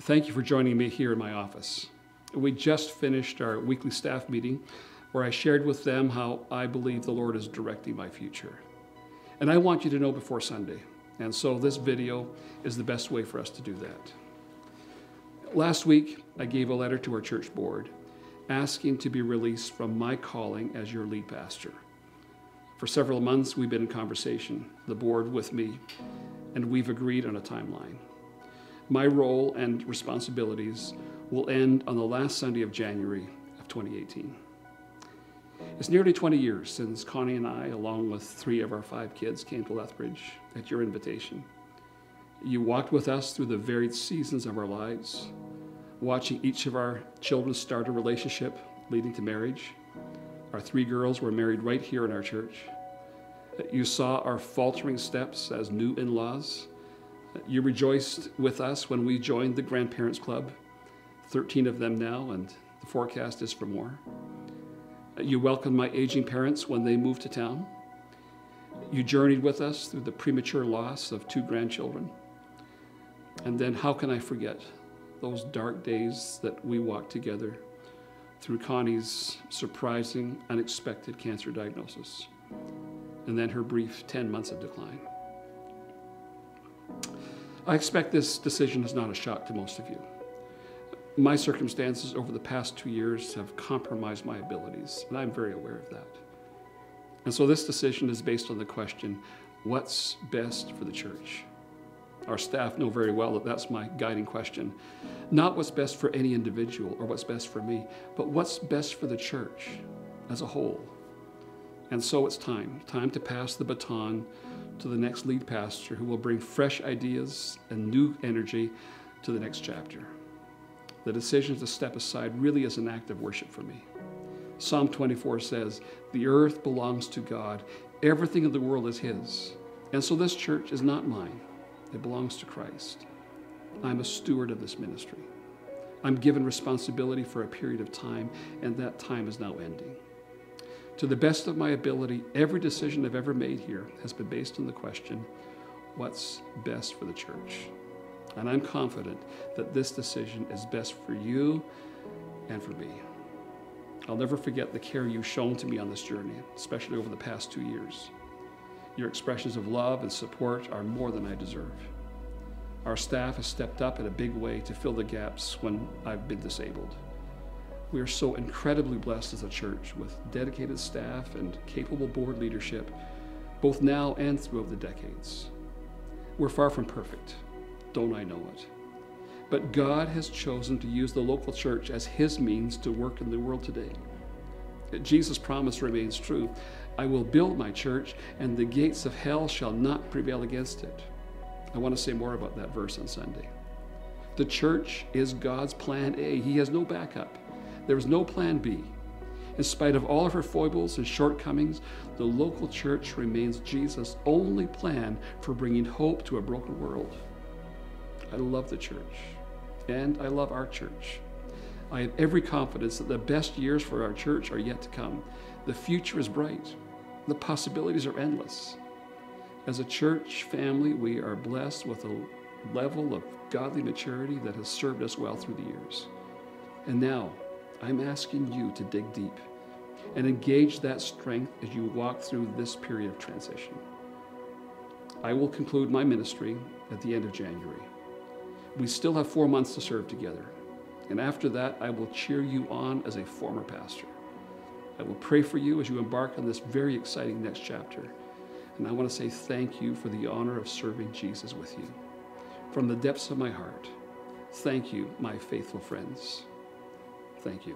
Thank you for joining me here in my office. We just finished our weekly staff meeting where I shared with them how I believe the Lord is directing my future. And I want you to know before Sunday. And so this video is the best way for us to do that. Last week, I gave a letter to our church board asking to be released from my calling as your lead pastor. For several months, we've been in conversation, the board with me, and we've agreed on a timeline. My role and responsibilities will end on the last Sunday of January of 2018. It's nearly 20 years since Connie and I, along with 3 of our 5 kids, came to Lethbridge at your invitation. You walked with us through the varied seasons of our lives, watching each of our children start a relationship leading to marriage. Our 3 girls were married right here in our church. You saw our faltering steps as new in-laws. You rejoiced with us when we joined the Grandparents Club, 13 of them now, and the forecast is for more. You welcomed my aging parents when they moved to town. You journeyed with us through the premature loss of 2 grandchildren. And then how can I forget those dark days that we walked together through Connie's surprising, unexpected cancer diagnosis, and then her brief 10 months of decline. I expect this decision is not a shock to most of you. My circumstances over the past 2 years have compromised my abilities, and I'm very aware of that. And so this decision is based on the question, what's best for the church? Our staff know very well that that's my guiding question. Not what's best for any individual or what's best for me, but what's best for the church as a whole. And so it's time to pass the baton to the next lead pastor who will bring fresh ideas and new energy to the next chapter. The decision to step aside really is an act of worship for me. Psalm 24 says, "The earth belongs to God. Everything in the world is His." And so this church is not mine. It belongs to Christ. I'm a steward of this ministry. I'm given responsibility for a period of time, and that time is now ending. To the best of my ability, every decision I've ever made here has been based on the question, what's best for the church? And I'm confident that this decision is best for you and for me. I'll never forget the care you've shown to me on this journey, especially over the past 2 years. Your expressions of love and support are more than I deserve. Our staff has stepped up in a big way to fill the gaps when I've been disabled. We are so incredibly blessed as a church with dedicated staff and capable board leadership, both now and throughout the decades. We're far from perfect, don't I know it? But God has chosen to use the local church as His means to work in the world today. Jesus' promise remains true. I will build my church, and the gates of hell shall not prevail against it. I want to say more about that verse on Sunday. The church is God's plan A. He has no backup. There is no plan B. In spite of all of her foibles and shortcomings, the local church remains Jesus' only plan for bringing hope to a broken world. I love the church, and I love our church. I have every confidence that the best years for our church are yet to come. The future is bright. The possibilities are endless. As a church family, we are blessed with a level of godly maturity that has served us well through the years. And now, I'm asking you to dig deep and engage that strength as you walk through this period of transition. I will conclude my ministry at the end of January. We still have 4 months to serve together. And after that, I will cheer you on as a former pastor. I will pray for you as you embark on this very exciting next chapter. And I want to say thank you for the honor of serving Jesus with you. From the depths of my heart, thank you, my faithful friends. Thank you.